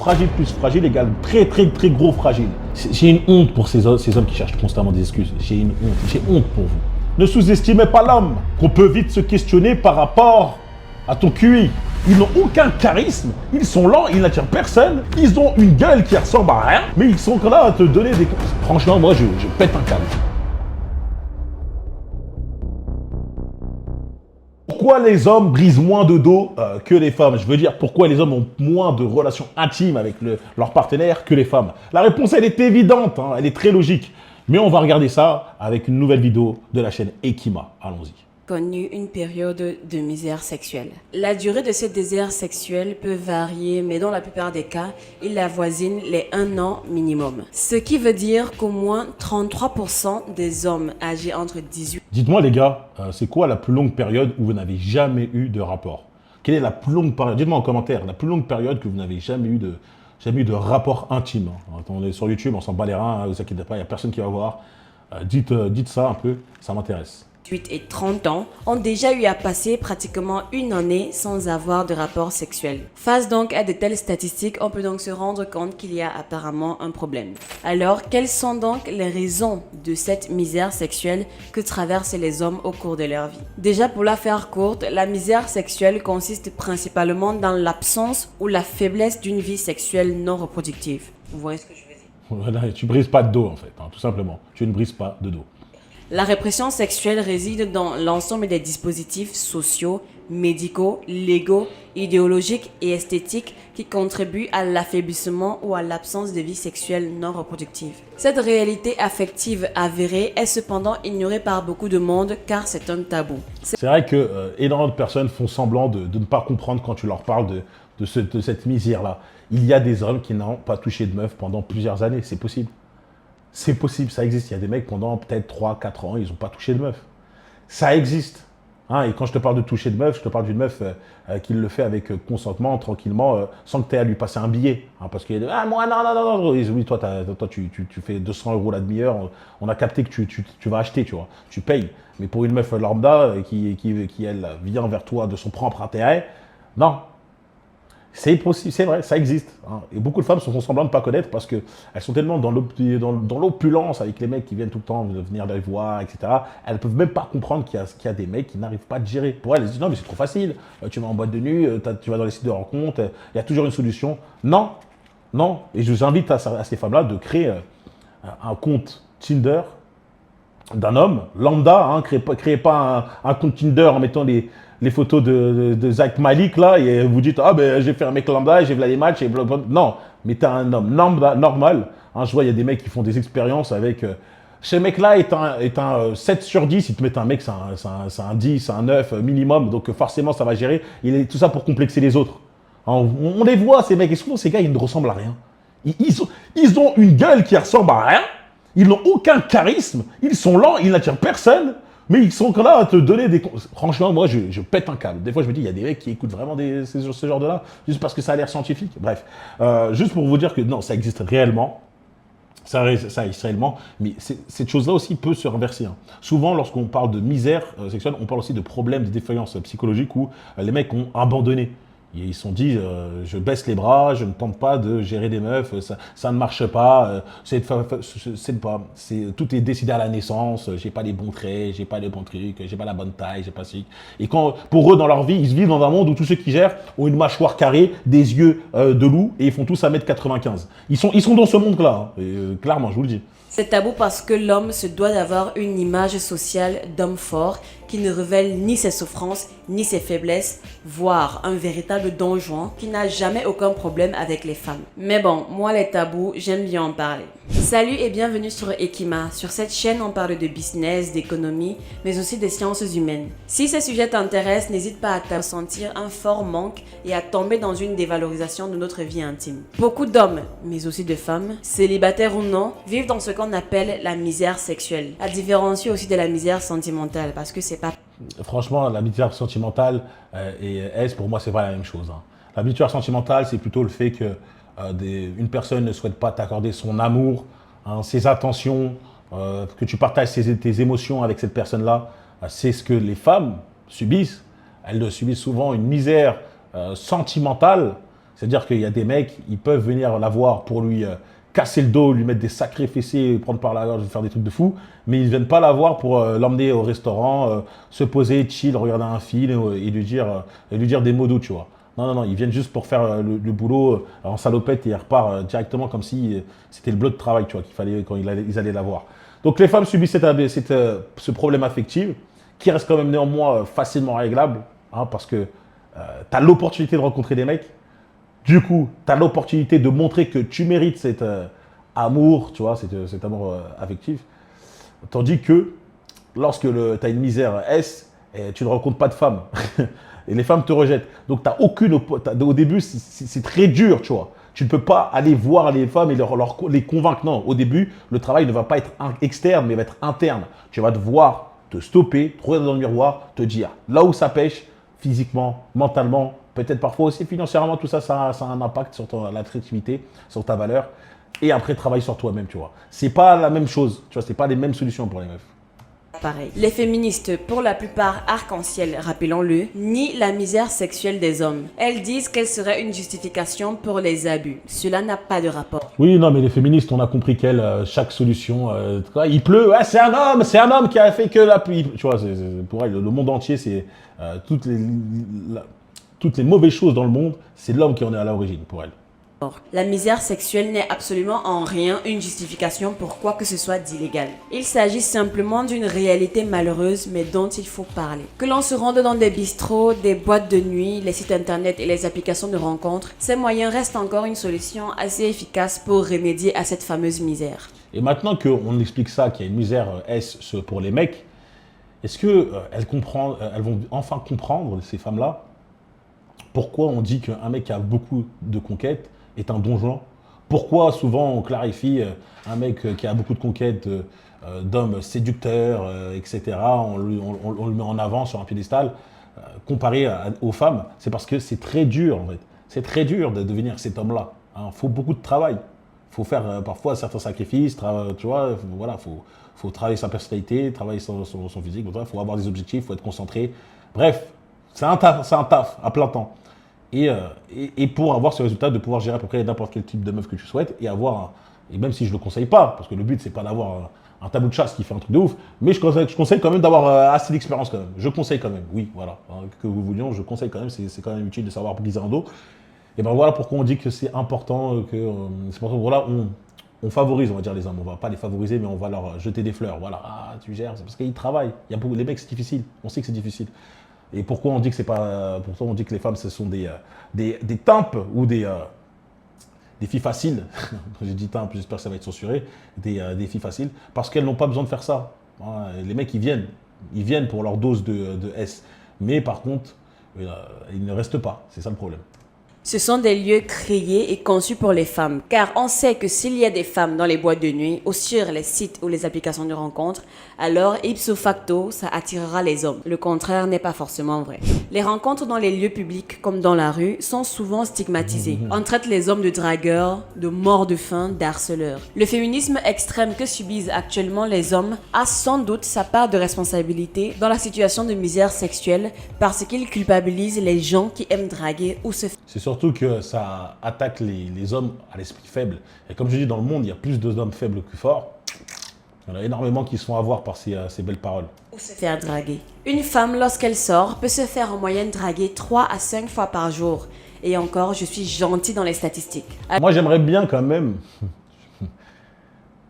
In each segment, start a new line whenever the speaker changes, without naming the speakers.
fragile égale très gros fragile. J'ai une honte pour ces hommes qui cherchent constamment des excuses. J'ai une honte, j'ai honte pour vous. Ne sous-estimez pas l'homme, qu'on peut vite se questionner par rapport à ton QI. Ils n'ont aucun charisme, ils sont lents, ils n'attirent personne, ils ont une gueule qui ressemble à rien, mais ils sont là à te donner des... Franchement, moi, je pète un câble. Pourquoi les hommes brisent moins de dos que les femmes? Je veux dire, pourquoi les hommes ont moins de relations intimes avec leur partenaire que les femmes? La réponse, elle est évidente, hein, elle est très logique. Mais on va regarder ça avec une nouvelle vidéo de la chaîne Ekima. Allons-y.
Connu une période de misère sexuelle. La durée de cette misère sexuelle peut varier, mais dans la plupart des cas, il avoisine les 1 an minimum. Ce qui veut dire qu'au moins 33% des hommes âgés entre 18...
Dites-moi les gars, c'est quoi la plus longue période où vous n'avez jamais eu de rapport? Quelle est la plus longue période? Dites-moi en commentaire, la plus longue période que vous n'avez jamais eu de rapport intime. On est sur YouTube, on s'en bat les reins, ne vous inquiétez pas, il n'y a personne qui va voir. Dites ça un peu, ça m'intéresse.
18 et 30 ans ont déjà eu à passer pratiquement 1 année sans avoir de rapport sexuel. Face donc à de telles statistiques, on peut donc se rendre compte qu'il y a apparemment un problème. Alors, quelles sont donc les raisons de cette misère sexuelle que traversent les hommes au cours de leur vie? Déjà, pour la faire courte, la misère sexuelle consiste principalement dans l'absence ou la faiblesse d'une vie sexuelle non reproductive. Vous voyez ce que je veux dire?
Voilà, tu brises pas de dos en fait, hein, tout simplement. Tu ne brises pas de dos.
La répression sexuelle réside dans l'ensemble des dispositifs sociaux, médicaux, légaux, idéologiques et esthétiques qui contribuent à l'affaiblissement ou à l'absence de vie sexuelle non reproductive. Cette réalité affective avérée est cependant ignorée par beaucoup de monde car c'est un tabou.
C'est vrai que énormément de personnes font semblant de ne pas comprendre quand tu leur parles de cette misère-là. Il y a des hommes qui n'ont pas touché de meuf pendant plusieurs années, c'est possible. C'est possible, ça existe. Il y a des mecs pendant peut-être 3-4 ans, ils n'ont pas touché de meuf. Ça existe. Hein, et quand je te parle de toucher de meuf, je te parle d'une meuf qui le fait avec consentement, tranquillement, sans que tu aies à lui passer un billet. Hein, parce qu'il y a des ah, moi, non. Oui, toi, tu fais 200 € la demi-heure. On a capté que tu vas acheter, tu vois. Tu payes. Mais pour une meuf lambda qui elle, vient vers toi de son propre intérêt, non. C'est possible, c'est vrai, ça existe. Hein. Et beaucoup de femmes se font semblant de ne pas connaître parce qu'elles sont tellement dans l'opulence avec les mecs qui viennent tout le temps venir les voir, etc. Elles ne peuvent même pas comprendre qu'il y a des mecs qui n'arrivent pas à te gérer. Pour elles, elles se disent non, mais c'est trop facile. Tu vas en boîte de nuit, tu vas dans les sites de rencontres, il y a toujours une solution. Non. Et je vous invite à ces femmes-là de créer un compte Tinder d'un homme lambda. Hein. Créez pas un compte Tinder en mettant les photos de Zach Malik là et vous dites ah ben j'ai fait un mec lambda, j'ai vu les matchs et blablabla. Non, mais t'es un homme lambda, normal. Hein, je vois il y a des mecs qui font des expériences avec ce mec là est un 7 sur 10, ils te mettent un mec c'est un 10, un 9 minimum, donc forcément ça va gérer. Tout ça pour complexer les autres. Hein, on les voit ces mecs et souvent ces gars ils ne ressemblent à rien. Ils ont une gueule qui ressemble à rien. Ils n'ont aucun charisme, ils sont lents, ils n'attirent personne. Mais ils sont là à te donner des... Franchement, moi, je pète un câble. Des fois, je me dis, il y a des mecs qui écoutent vraiment ce genre de là, juste parce que ça a l'air scientifique. Bref, juste pour vous dire que non, ça existe réellement. Ça existe réellement, mais cette chose-là aussi peut se renverser. Hein. Souvent, lorsqu'on parle de misère sexuelle, on parle aussi de problèmes, de défaillances psychologiques où les mecs ont abandonné. Ils se sont dit, je baisse les bras, je ne tente pas de gérer des meufs, ça ne marche pas, tout est décidé à la naissance, j'ai pas les bons traits, j'ai pas les bons trucs, j'ai pas la bonne taille, j'ai pas ci. Et pour eux, dans leur vie, ils vivent dans un monde où tous ceux qui gèrent ont une mâchoire carrée, des yeux de loup et ils font tous 1m95. Ils sont dans ce monde-là, hein, clairement, je vous le dis.
C'est tabou parce que l'homme se doit d'avoir une image sociale d'homme fort qui ne révèle ni ses souffrances ni ses faiblesses, voire un véritable don Juan qui n'a jamais aucun problème avec les femmes. Mais bon, moi les tabous, j'aime bien en parler. Salut et bienvenue sur Ekima. Sur cette chaîne, on parle de business, d'économie, mais aussi des sciences humaines. Si ces sujets t'intéressent, n'hésite pas à te sentir un fort manque et à tomber dans une dévalorisation de notre vie intime. Beaucoup d'hommes, mais aussi de femmes, célibataires ou non, vivent dans ce qu'on appelle la misère sexuelle. À différencier aussi de la misère sentimentale, parce que c'est pas...
Franchement, la misère sentimentale et pour moi, c'est pas la même chose. Hein. La misère sentimentale, c'est plutôt le fait que une personne ne souhaite pas t'accorder son amour, hein, ses attentions, que tu partages tes émotions avec cette personne-là. C'est ce que les femmes subissent. Elles subissent souvent une misère sentimentale C'est-à-dire qu'il y a des mecs, ils peuvent venir la voir pour lui casser le dos, lui mettre des sacrés fessés, prendre par la gorge, faire des trucs de fou, mais ils ne viennent pas la voir pour l'emmener au restaurant, se poser, chill, regarder un film et lui dire des mots doux, tu vois. Non, non, non, ils viennent juste pour faire le boulot en salopette et ils repartent directement comme si c'était le bloc de travail, tu vois, qu'il fallait quand ils allaient la voir. Donc les femmes subissent ce problème affectif qui reste quand même néanmoins facilement réglable, hein, parce que tu as l'opportunité de rencontrer des mecs. Du coup, tu as l'opportunité de montrer que tu mérites cet amour, tu vois, cet amour affectif. Tandis que lorsque tu as une misère S, tu ne rencontres pas de femmes. Et les femmes te rejettent. Donc, au début, c'est très dur, tu vois. Tu ne peux pas aller voir les femmes et les convaincre. Non, au début, le travail ne va pas être externe, mais va être interne. Tu vas devoir te stopper, te regarder dans le miroir, te dire là où ça pêche, physiquement, mentalement, peut-être parfois aussi financièrement, tout ça, ça a un impact sur l'attractivité, sur ta valeur. Et après, travaille sur toi-même, tu vois. C'est pas la même chose, tu vois, c'est pas les mêmes solutions pour les meufs.
Pareil. Les féministes, pour la plupart arc-en-ciel, rappelons-le, nient la misère sexuelle des hommes. Elles disent qu'elle serait une justification pour les abus. Cela n'a pas de rapport.
Oui, non, mais les féministes, on a compris chaque solution, il pleut, ouais, c'est un homme qui a fait que la pluie. Tu vois, pour elles, le monde entier, c'est toutes les mauvaises choses dans le monde, c'est l'homme qui en est à l'origine pour elles.
La misère sexuelle n'est absolument en rien une justification pour quoi que ce soit d'illégal. Il s'agit simplement d'une réalité malheureuse mais dont il faut parler. Que l'on se rende dans des bistrots, des boîtes de nuit, les sites internet et les applications de rencontres, ces moyens restent encore une solution assez efficace pour remédier à cette fameuse misère.
Et maintenant qu'on explique ça, qu'il y a une misère S pour les mecs, est-ce qu'elles vont enfin comprendre, ces femmes-là, pourquoi on dit qu'un mec qui a beaucoup de conquêtes est un don Juan? Pourquoi souvent on clarifie un mec qui a beaucoup de conquêtes d'hommes séducteurs, etc., on le met en avant sur un piédestal, comparé aux femmes? C'est parce que c'est très dur, en fait. C'est très dur de devenir cet homme-là. Il faut beaucoup de travail. Il faut faire parfois certains sacrifices, tu vois, voilà, faut travailler sa personnalité, travailler son physique, il faut avoir des objectifs, il faut être concentré. Bref, c'est un taf à plein temps. Et pour avoir ce résultat, de pouvoir gérer à peu près n'importe quel type de meuf que tu souhaites et même si je ne le conseille pas, parce que le but c'est pas d'avoir un tableau de chasse qui fait un truc de ouf, mais je conseille quand même d'avoir assez d'expérience quand même. Je conseille quand même, oui, voilà, que vous vouliez, je conseille quand même, c'est quand même utile de savoir briser un dos. Et ben voilà pourquoi on dit que c'est important, c'est pour ça que voilà, on favorise, on va dire, les hommes. On va pas les favoriser, mais on va leur jeter des fleurs. Voilà, tu gères, c'est parce qu'ils travaillent. Les mecs, c'est difficile, on sait que c'est difficile. Et pourquoi on dit que c'est pas. Pourtant, on dit que les femmes, ce sont des timpes ou des filles faciles. J'ai dit timpes, j'espère que ça va être censuré. Des filles faciles, parce qu'elles n'ont pas besoin de faire ça. Les mecs, ils viennent pour leur dose de S. Mais par contre, ils ne restent pas. C'est ça le problème.
Ce sont des lieux créés et conçus pour les femmes, car on sait que s'il y a des femmes dans les boîtes de nuit ou sur les sites ou les applications de rencontres, alors ipso facto, ça attirera les hommes. Le contraire n'est pas forcément vrai. Les rencontres dans les lieux publics comme dans la rue sont souvent stigmatisées. On traite les hommes de dragueurs, de morts de faim, d'harceleurs. Le féminisme extrême que subissent actuellement les hommes a sans doute sa part de responsabilité dans la situation de misère sexuelle parce qu'il culpabilise les gens qui aiment draguer ou se
C'est surtout que ça attaque les hommes à l'esprit faible. Et comme je dis, dans le monde, il y a plus d'hommes faibles que forts. Il y en a énormément qui se font avoir par ces belles paroles.
Ou se faire draguer. Une femme, lorsqu'elle sort, peut se faire en moyenne draguer 3 à 5 fois par jour. Et encore, je suis gentille dans les statistiques.
Moi, j'aimerais bien quand même,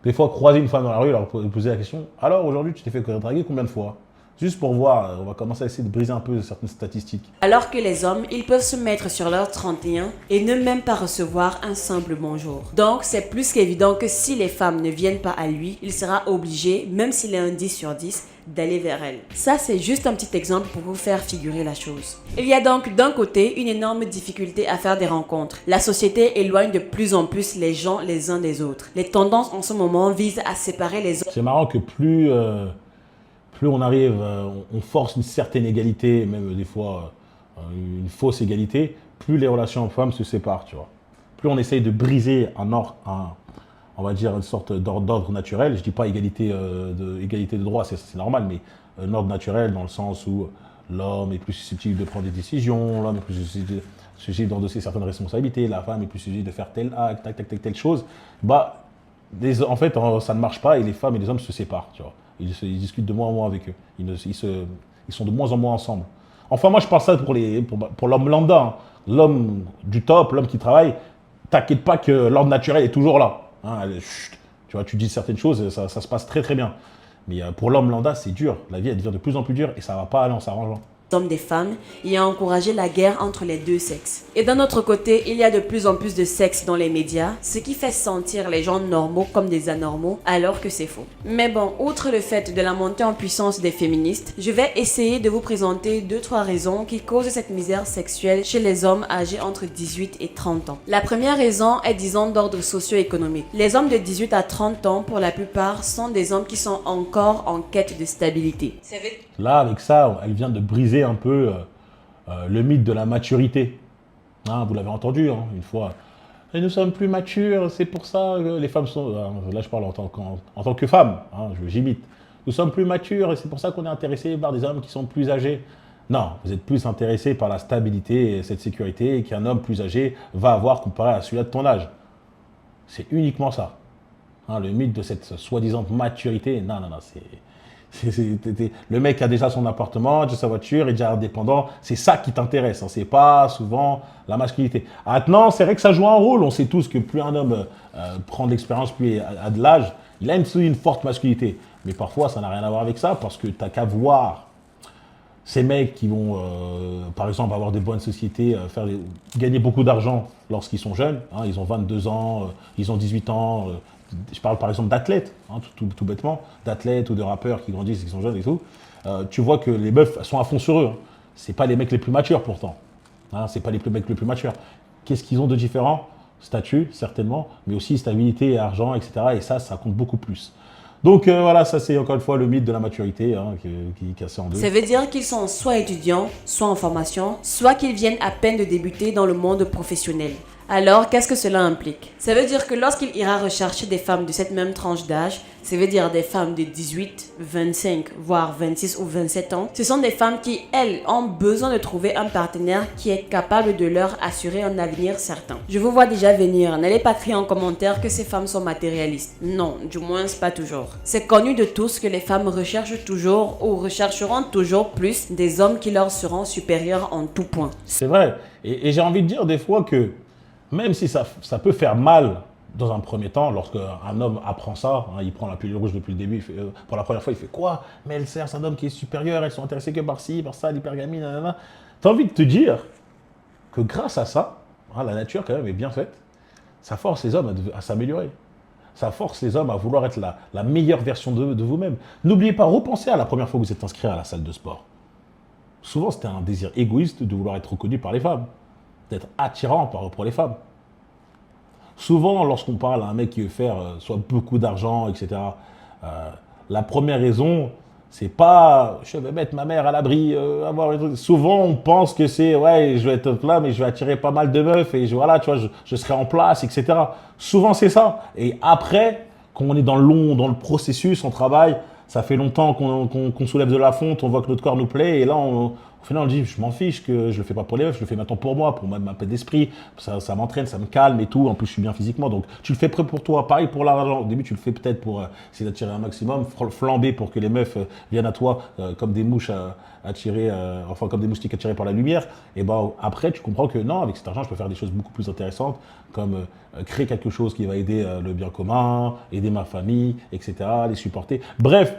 des fois, croiser une femme dans la rue et leur poser la question « Alors, aujourd'hui, tu t'es fait draguer combien de fois ?» Juste pour voir, on va commencer à essayer de briser un peu certaines statistiques.
Alors que les hommes, ils peuvent se mettre sur leur 31 et ne même pas recevoir un simple bonjour. Donc, c'est plus qu'évident que si les femmes ne viennent pas à lui, il sera obligé, même s'il est un 10 sur 10, d'aller vers elles. Ça, c'est juste un petit exemple pour vous faire figurer la chose. Il y a donc d'un côté une énorme difficulté à faire des rencontres. La société éloigne de plus en plus les gens les uns des autres. Les tendances en ce moment visent à séparer les hommes.
C'est marrant que plus on arrive, on force une certaine égalité, même des fois une fausse égalité, plus les relations hommes-femmes se séparent, tu vois. Plus on essaye de briser on va dire une sorte d'ordre naturel. Je dis pas égalité de droit, c'est normal, mais un ordre naturel dans le sens où l'homme est plus susceptible de prendre des décisions, l'homme est plus susceptible susceptible d'endosser certaines responsabilités, la femme est plus susceptible de faire tel acte, telle chose. Bah, en fait, ça ne marche pas et les femmes et les hommes se séparent, tu vois. Ils discutent de moins en moins avec eux. Ils sont de moins en moins ensemble. Enfin, moi, je parle ça pour l'homme lambda, hein. L'homme du top, l'homme qui travaille. T'inquiète pas que l'ordre naturel est toujours là. Hein, chut, tu vois, tu dis certaines choses, ça se passe très très bien. Mais pour l'homme lambda, c'est dur. La vie, elle devient de plus en plus dure et ça va pas aller en s'arrangeant.
Hommes des femmes et a encouragé la guerre entre les deux sexes. Et d'un autre côté, il y a de plus en plus de sexe dans les médias, ce qui fait sentir les gens normaux comme des anormaux, alors que c'est faux. Mais bon, outre le fait de la montée en puissance des féministes, je vais essayer de vous présenter 2-3 raisons qui causent cette misère sexuelle chez les hommes âgés entre 18 et 30 ans. La première raison est, disons, d'ordre socio-économique. Les hommes de 18 à 30 ans, pour la plupart, sont des hommes qui sont encore en quête de stabilité.
Là, avec ça, elle vient de briser un peu le mythe de la maturité. Hein, vous l'avez entendu une fois. Et nous sommes plus matures, c'est pour ça que les femmes sont... Là, je parle en tant que femme, j'imite. Nous sommes plus matures et c'est pour ça qu'on est intéressé par des hommes qui sont plus âgés. Non, vous êtes plus intéressé par la stabilité et cette sécurité qu'un homme plus âgé va avoir comparé à celui-là de ton âge. C'est uniquement ça. Hein, le mythe de cette soi-disant maturité, non, c'est... Le mec a déjà son appartement, déjà sa voiture, il est déjà indépendant. C'est ça qui t'intéresse. C'est pas souvent la masculinité. Maintenant, c'est vrai que ça joue un rôle. On sait tous que plus un homme prend de l'expérience, plus il a de l'âge, il a une forte masculinité. Mais parfois, ça n'a rien à voir avec ça parce que tu n'as qu'à voir ces mecs qui vont, par exemple, avoir des bonnes sociétés, gagner beaucoup d'argent lorsqu'ils sont jeunes. Ils ont 22 ans, ils ont 18 ans. Je parle par exemple d'athlètes, tout bêtement, d'athlètes ou de rappeurs qui grandissent, qui sont jeunes et tout. Tu vois que les meufs sont à fond sur eux. C'est pas les mecs les plus matures pourtant. C'est pas les mecs les plus matures. Qu'est-ce qu'ils ont de différent? Statut, certainement, mais aussi stabilité, argent, etc. Et ça compte beaucoup plus. Donc voilà, ça c'est encore une fois le mythe de la maturité qui est cassé en deux.
Ça veut dire qu'ils sont soit étudiants, soit en formation, soit qu'ils viennent à peine de débuter dans le monde professionnel. Alors, qu'est-ce que cela implique? Ça veut dire que lorsqu'il ira rechercher des femmes de cette même tranche d'âge, ça veut dire des femmes de 18, 25, voire 26 ou 27 ans, ce sont des femmes qui, elles, ont besoin de trouver un partenaire qui est capable de leur assurer un avenir certain. Je vous vois déjà venir, n'allez pas crier en commentaire que ces femmes sont matérialistes. Non, du moins pas toujours. C'est connu de tous que les femmes recherchent toujours ou rechercheront toujours plus des hommes qui leur seront supérieurs en tout point.
C'est vrai, et j'ai envie de dire des fois que même si ça peut faire mal dans un premier temps, lorsqu'un homme apprend ça, il prend la pilule rouge depuis le début, pour la première fois, il fait quoi? Mais elle sert, c'est un homme qui est supérieur, elles sont intéressées que par ci, par ça, l'hypergamie, nanana. T'as envie de te dire que grâce à ça, la nature quand même est bien faite, ça force les hommes à s'améliorer. Ça force les hommes à vouloir être la meilleure version de vous-même. N'oubliez pas, repensez à la première fois que vous êtes inscrit à la salle de sport. Souvent, c'était un désir égoïste de vouloir être reconnu par les femmes, d'être attirant pour les femmes. Souvent, lorsqu'on parle à un mec qui veut faire soit beaucoup d'argent, etc., la première raison, c'est pas « je vais mettre ma mère à l'abri, Souvent, on pense que c'est « ouais, je vais être là, mais je vais attirer pas mal de meufs et voilà, tu vois, je serai en place, etc. » Souvent, c'est ça. Et après, quand on est dans le processus, on travaille, ça fait longtemps qu'on soulève de la fonte, on voit que notre corps nous plaît et là, au final, on dit, je m'en fiche, que je le fais pas pour les meufs, je le fais maintenant pour moi, pour ma paix d'esprit. Ça m'entraîne, ça me calme et tout. En plus, je suis bien physiquement. Donc, tu le fais prêt pour toi. Pareil pour l'argent. Au début, tu le fais peut-être pour essayer d'attirer un maximum, flamber pour que les meufs viennent à toi comme des mouches comme des moustiques attirés par la lumière. Et ben après, tu comprends que non, avec cet argent, je peux faire des choses beaucoup plus intéressantes, comme créer quelque chose qui va aider le bien commun, aider ma famille, etc., les supporter. Bref,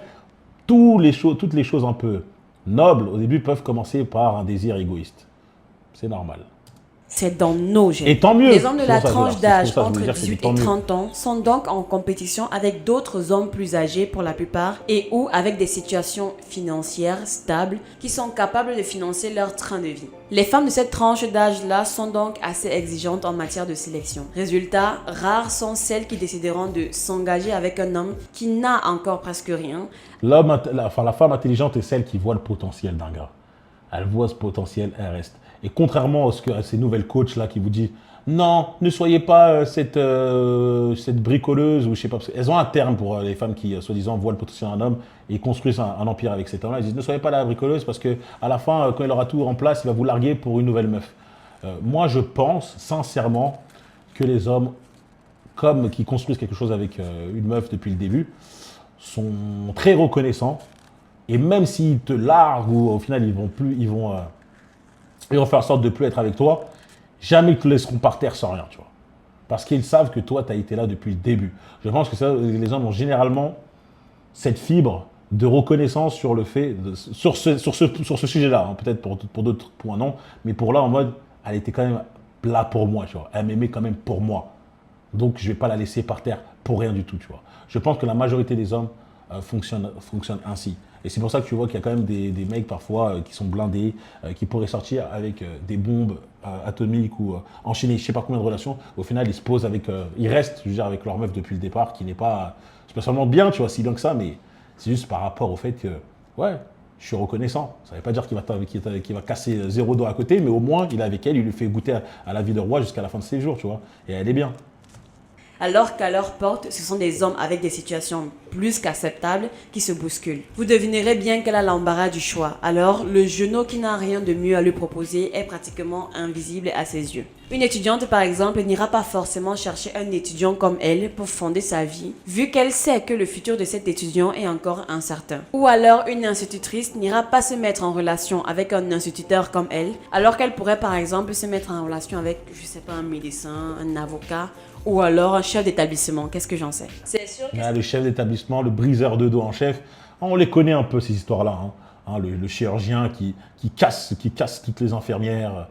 toutes les choses un peu nobles, au début, peuvent commencer par un désir égoïste. C'est normal.
C'est dans nos gènes.
Et tant mieux.
Les hommes de la tranche d'âge entre 18 et 30 ans sont donc en compétition avec d'autres hommes plus âgés pour la plupart et ou avec des situations financières stables qui sont capables de financer leur train de vie. Les femmes de cette tranche d'âge-là sont donc assez exigeantes en matière de sélection. Résultat, rares sont celles qui décideront de s'engager avec un homme qui n'a encore presque rien.
La femme intelligente est celle qui voit le potentiel d'un gars. Elle voit ce potentiel, elle reste. Et contrairement à ces nouvelles coachs là qui vous disent non, ne soyez pas cette bricoleuse ou je sais pas, parce qu'elles ont un terme pour les femmes qui soi-disant voient le potentiel d'un homme et construisent un empire avec cet homme-là. Ils disent ne soyez pas la bricoleuse parce que à la fin, quand il aura tout en place, il va vous larguer pour une nouvelle meuf. Moi, je pense sincèrement que les hommes, comme qui construisent quelque chose avec une meuf depuis le début, sont très reconnaissants. Et même s'ils te larguent ou au final ils vont faire en sorte de plus être avec toi, jamais ils te laisseront par terre sans rien, tu vois. Parce qu'ils savent que toi, tu as été là depuis le début. Je pense que les hommes ont généralement cette fibre de reconnaissance sur le fait, sur ce sujet-là. Hein. Peut-être pour d'autres points, non. Mais pour là, en mode, elle était quand même là pour moi, tu vois. Elle m'aimait quand même pour moi. Donc, je ne vais pas la laisser par terre pour rien du tout, tu vois. Je pense que la majorité des hommes fonctionnent ainsi. Et c'est pour ça que tu vois qu'il y a quand même des mecs parfois qui sont blindés, qui pourraient sortir avec des bombes atomiques ou enchaîner je ne sais pas combien de relations. Au final, ils se posent ils restent, je veux dire, avec leur meuf depuis le départ, qui n'est pas spécialement bien, tu vois, si bien que ça, mais c'est juste par rapport au fait que, ouais, je suis reconnaissant. Ça ne veut pas dire qu'il va casser zéro dos à côté, mais au moins, il est avec elle, il lui fait goûter à la vie de roi jusqu'à la fin de ses jours, tu vois. Et elle est bien.
Alors qu'à leur porte, ce sont des hommes avec des situations plus qu'acceptables qui se bousculent. Vous devinerez bien qu'elle a l'embarras du choix. Alors, le genou qui n'a rien de mieux à lui proposer est pratiquement invisible à ses yeux. Une étudiante, par exemple, n'ira pas forcément chercher un étudiant comme elle pour fonder sa vie, vu qu'elle sait que le futur de cet étudiant est encore incertain. Ou alors, une institutrice n'ira pas se mettre en relation avec un instituteur comme elle, alors qu'elle pourrait, par exemple, se mettre en relation avec, je sais pas, un médecin, un avocat, ou alors un chef d'établissement, qu'est-ce que j'en sais? C'est sûr que
le chef d'établissement, le briseur de dos en chef, on les connaît un peu ces histoires-là. Le chirurgien qui casse toutes les infirmières,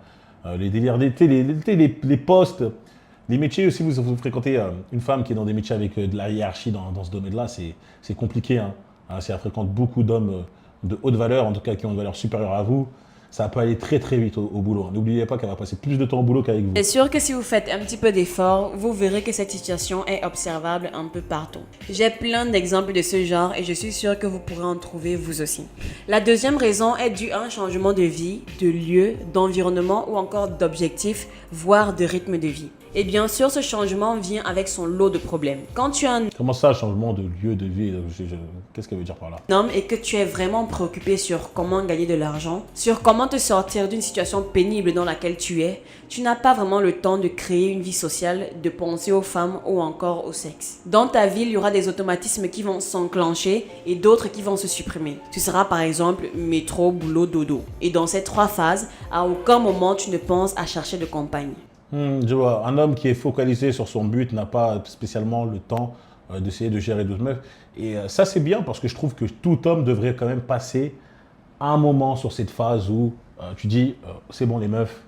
les délires d'été, les postes, les métiers aussi. Vous fréquentez une femme qui est dans des métiers avec de la hiérarchie dans ce domaine-là, c'est compliqué. Elle fréquente beaucoup d'hommes de haute valeur, en tout cas qui ont une valeur supérieure à vous. Ça peut aller très très vite au boulot. N'oubliez pas qu'elle va passer plus de temps au boulot qu'avec vous.
c'est sûr que si vous faites un petit peu d'effort, vous verrez que cette situation est observable un peu partout. J'ai plein d'exemples de ce genre et je suis sûre que vous pourrez en trouver vous aussi. La deuxième raison est due à un changement de vie, de lieu, d'environnement ou encore d'objectif, voire de rythme de vie. Et bien sûr, ce changement vient avec son lot de problèmes. Quand tu es un
Comment ça, changement de lieu de vie? Qu'est-ce qu'elle veut dire par là?
homme et que tu es vraiment préoccupé sur comment gagner de l'argent, sur comment te sortir d'une situation pénible dans laquelle tu es, tu n'as pas vraiment le temps de créer une vie sociale, de penser aux femmes ou encore au sexe. Dans ta vie, il y aura des automatismes qui vont s'enclencher et d'autres qui vont se supprimer. Tu seras par exemple métro, boulot, dodo. Et dans ces trois phases, à aucun moment tu ne penses à chercher de compagne.
Je vois, un homme qui est focalisé sur son but n'a pas spécialement le temps d'essayer de gérer d'autres meufs. Et ça, c'est bien parce que je trouve que tout homme devrait quand même passer un moment sur cette phase où tu dis, c'est bon les meufs,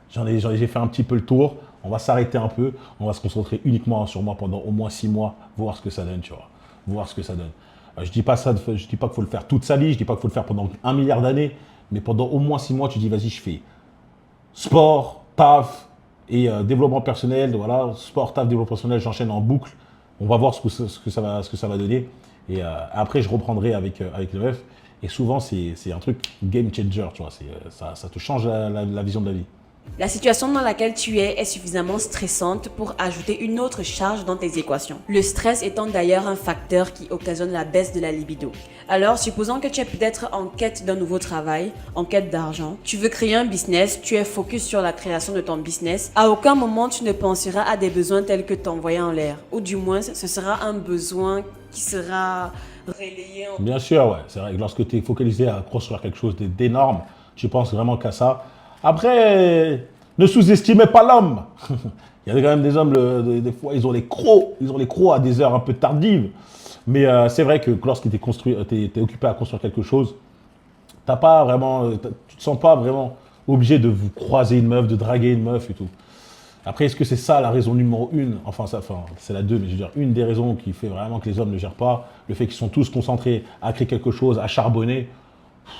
j'ai fait un petit peu le tour, on va s'arrêter un peu, on va se concentrer uniquement sur moi pendant au moins 6 mois, voir ce que ça donne, tu vois. Voir ce que ça donne. Je dis pas qu'il faut le faire toute sa vie, je dis pas qu'il faut le faire pendant 1 milliard d'années, mais pendant au moins 6 mois, tu dis, vas-y, je fais sport, taf, et développement personnel, voilà, sport, taf, développement personnel, j'enchaîne en boucle. On va voir ce que ça va donner. Et après, je reprendrai avec le meuf. Et souvent, c'est un truc game changer, tu vois. Ça te change la vision de la vie.
La situation dans laquelle tu es suffisamment stressante pour ajouter une autre charge dans tes équations. Le stress étant d'ailleurs un facteur qui occasionne la baisse de la libido. Alors, supposons que tu es peut-être en quête d'un nouveau travail, en quête d'argent, tu veux créer un business, tu es focus sur la création de ton business, à aucun moment tu ne penseras à des besoins tels que t'envoyer en l'air. Ou du moins, ce sera un besoin qui sera relayé en...
Bien sûr, ouais. C'est vrai que lorsque tu es focalisé à construire quelque chose d'énorme, tu penses vraiment qu'à ça. Après, ne sous-estimez pas l'homme. Il y a quand même des hommes, des fois, ils ont les crocs à des heures un peu tardives. Mais c'est vrai que lorsque tu es occupé à construire quelque chose, tu ne te sens pas vraiment obligé de vous croiser une meuf, de draguer une meuf et tout. Après, est-ce que c'est ça la raison numéro 1? Enfin, c'est la 2, mais je veux dire, une des raisons qui fait vraiment que les hommes ne gèrent pas, le fait qu'ils sont tous concentrés à créer quelque chose, à charbonner,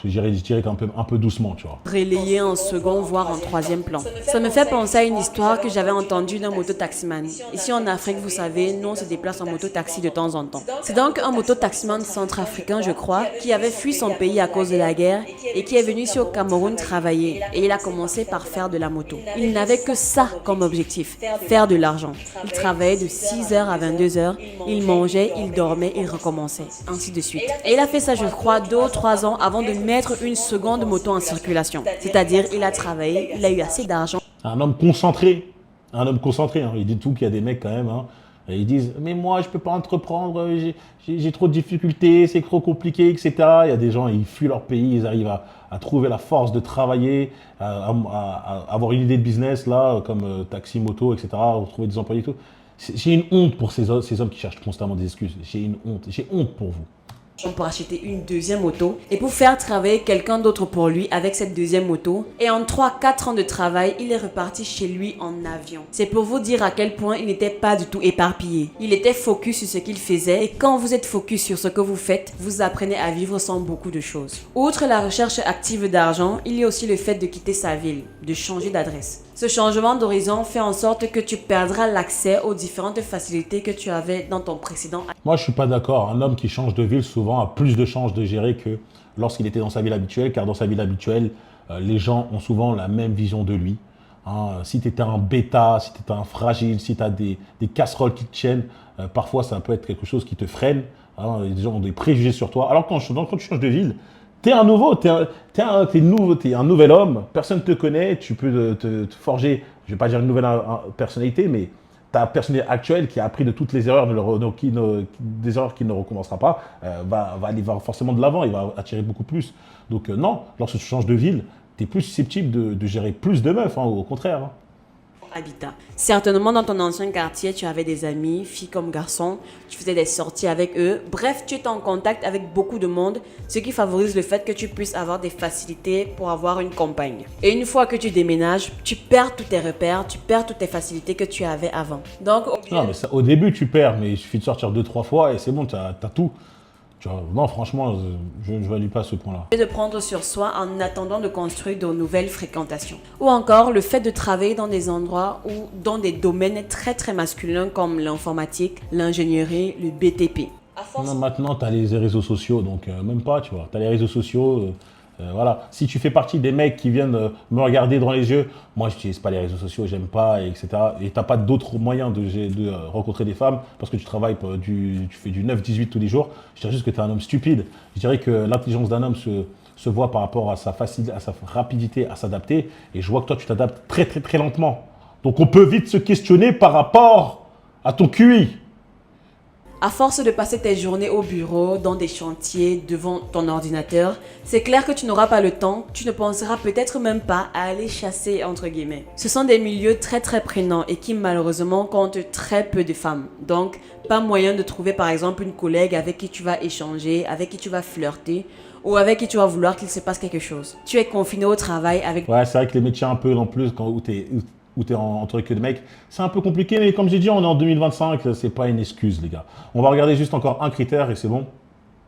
je dirais un peu doucement, tu vois.
Relayé en second, voire en troisième plan. Ça me fait penser à une histoire que j'avais entendue d'un mototaximan. Ici en Afrique, vous savez, nous on se déplace en mototaxi de temps en temps. C'est donc un mototaximan centrafricain, je crois, qui avait fui son pays à cause de la guerre et qui est venu ici au Cameroun travailler. Et il a commencé par faire de la moto. Il n'avait que ça comme objectif, faire de l'argent. Il travaillait de 6h à 22h, il mangeait, il dormait, il recommençait, ainsi de suite. Et il a fait ça, je crois, 2 ou 3 ans avant de mettre une seconde moto en circulation. C'est-à-dire, il a travaillé, il a eu assez d'argent.
Un homme concentré. Un homme concentré. Hein. Il dit tout qu'il y a des mecs quand même. Hein. Et ils disent, mais moi, je peux pas entreprendre, j'ai trop de difficultés, c'est trop compliqué, etc. Il y a des gens, ils fuient leur pays, ils arrivent à trouver la force de travailler, à avoir une idée de business, là, comme taxi, moto, etc., trouver des employés et tout. J'ai une honte pour ces hommes qui cherchent constamment des excuses. J'ai honte pour vous.
Pour acheter une deuxième moto et pour faire travailler quelqu'un d'autre pour lui avec cette deuxième moto. Et en 3-4 ans de travail, il est reparti chez lui en avion. C'est pour vous dire à quel point il n'était pas du tout éparpillé. Il était focus sur ce qu'il faisait et quand vous êtes focus sur ce que vous faites, vous apprenez à vivre sans beaucoup de choses. Outre la recherche active d'argent, il y a aussi le fait de quitter sa ville, de changer d'adresse. Ce changement d'horizon fait en sorte que tu perdras l'accès aux différentes facilités que tu avais dans ton précédent.
Moi, je ne suis pas d'accord. Un homme qui change de ville, souvent, a plus de chances de gérer que lorsqu'il était dans sa ville habituelle, car dans sa ville habituelle, les gens ont souvent la même vision de lui. Hein, si tu étais un bêta, si tu étais un fragile, si tu as des casseroles qui te tiennent, parfois, ça peut être quelque chose qui te freine. Hein, les gens ont des préjugés sur toi. Alors, quand tu changes de ville, t'es un nouveau, t'es un nouvel homme, personne ne te connaît, tu peux te forger, je ne vais pas dire une nouvelle personnalité, mais ta personnalité actuelle qui a appris de toutes les erreurs, des erreurs qu'il ne recommencera pas, va aller forcément de l'avant, il va attirer beaucoup plus. Donc non, lorsque tu changes de ville, tu es plus susceptible de gérer plus de meufs, hein, au contraire. Hein.
Habitat. Certainement dans ton ancien quartier, tu avais des amis, filles comme garçons, tu faisais des sorties avec eux. Bref, tu étais en contact avec beaucoup de monde, ce qui favorise le fait que tu puisses avoir des facilités pour avoir une compagne. Et une fois que tu déménages, tu perds tous tes repères, tu perds toutes tes facilités que tu avais avant. Donc,
non, mais ça, au début, tu perds, mais il suffit de sortir 2-3 fois et c'est bon, tu as tout. Tu vois, non, franchement, je ne valide pas ce point-là.
De prendre sur soi en attendant de construire de nouvelles fréquentations. Ou encore le fait de travailler dans des endroits ou dans des domaines très très masculins comme l'informatique, l'ingénierie, le BTP.
Non, maintenant, tu as les réseaux sociaux, donc même pas, tu vois. Tu as les réseaux sociaux, voilà. Si tu fais partie des mecs qui viennent me regarder dans les yeux, moi, je n'utilise pas les réseaux sociaux, j'aime pas, etc. Et tu n'as pas d'autres moyens de rencontrer des femmes parce que tu travailles, tu fais du 9-18 tous les jours. Je dirais juste que tu es un homme stupide. Je dirais que l'intelligence d'un homme se voit par rapport à sa facilité, à sa rapidité à s'adapter. Et je vois que toi, tu t'adaptes très, très, très lentement. Donc, on peut vite se questionner par rapport à ton QI.
À force de passer tes journées au bureau, dans des chantiers, devant ton ordinateur, c'est clair que tu n'auras pas le temps, tu ne penseras peut-être même pas à aller chasser entre guillemets. Ce sont des milieux très très prenants et qui malheureusement comptent très peu de femmes. Donc, pas moyen de trouver par exemple une collègue avec qui tu vas échanger, avec qui tu vas flirter ou avec qui tu vas vouloir qu'il se passe quelque chose. Tu es confiné au travail avec...
Ouais, c'est vrai que les métiers un peu en plus, où tu es entre que de mecs, c'est un peu compliqué, mais comme j'ai dit, on est en 2025, c'est pas une excuse, les gars. On va regarder juste encore un critère et c'est bon.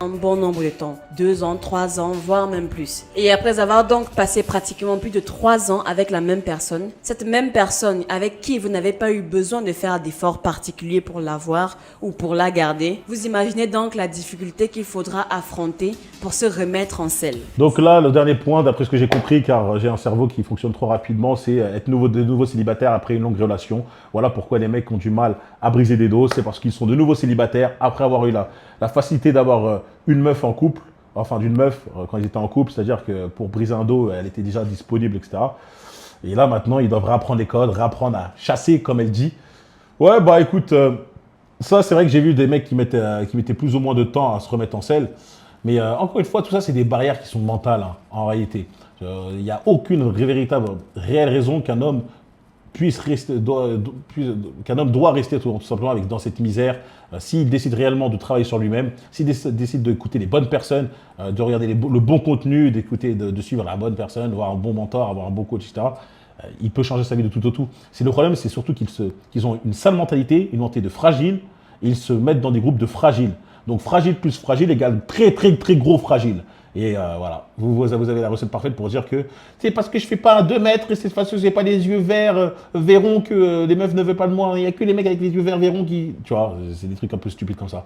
Un bon nombre de temps, 2 ans, 3 ans, voire même plus. Et après avoir donc passé pratiquement plus de 3 ans avec la même personne, cette même personne avec qui vous n'avez pas eu besoin de faire d'efforts particuliers pour l'avoir ou pour la garder, vous imaginez donc la difficulté qu'il faudra affronter pour se remettre en selle.
Donc là, le dernier point, d'après ce que j'ai compris, car j'ai un cerveau qui fonctionne trop rapidement, c'est être de nouveau célibataire après une longue relation. Voilà pourquoi les mecs ont du mal à briser des doses, c'est parce qu'ils sont de nouveau célibataires après avoir eu la facilité d'avoir une meuf en couple, enfin d'une meuf quand ils étaient en couple, c'est-à-dire que pour briser un dos, elle était déjà disponible, etc. Et là, maintenant, ils doivent réapprendre les codes, réapprendre à chasser, comme elle dit. Ouais, bah écoute, ça, c'est vrai que j'ai vu des mecs qui mettaient plus ou moins de temps à se remettre en selle. Mais encore une fois, tout ça, c'est des barrières qui sont mentales, hein, en réalité. Il n'y a aucune réelle raison qu'un homme qu'un homme doit rester tout simplement dans cette misère. S'il décide réellement de travailler sur lui-même, s'il décide d'écouter les bonnes personnes, de regarder le bon contenu, de suivre la bonne personne, avoir un bon mentor, avoir un bon coach, etc., il peut changer sa vie de tout au tout. C'est le problème, c'est surtout qu'ils ont une sale mentalité, une mentalité de fragile, et ils se mettent dans des groupes de fragiles. Donc fragile plus fragile égale très très très gros fragile. Et voilà, vous avez la recette parfaite pour dire que c'est parce que je fais pas un 2 mètres et c'est parce que j'ai pas les yeux verts verront que les meufs ne veulent pas de moi. Il n'y a que les mecs avec les yeux verts verront qui... Tu vois, c'est des trucs un peu stupides comme ça.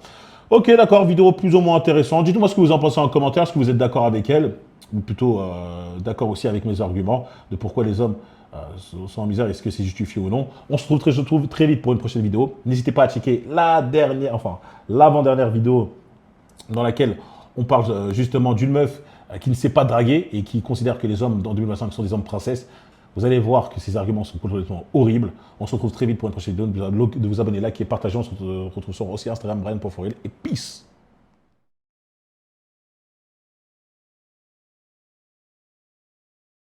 Ok, d'accord, vidéo plus ou moins intéressante. Dites-moi ce que vous en pensez en commentaire, est-ce que vous êtes d'accord avec elle, ou plutôt d'accord aussi avec mes arguments de pourquoi les hommes sont en misère, est-ce que c'est justifié ou non. On se retrouve très vite pour une prochaine vidéo. N'hésitez pas à checker l'avant-dernière vidéo dans laquelle on parle justement d'une meuf qui ne sait pas draguer et qui considère que les hommes dans 2025 sont des hommes princesses, vous allez voir que ces arguments sont complètement horribles. On se retrouve très vite pour une prochaine vidéo. De vous abonner, liker, partager. On se retrouve sur aussi Instagram, Brian.Forel et peace.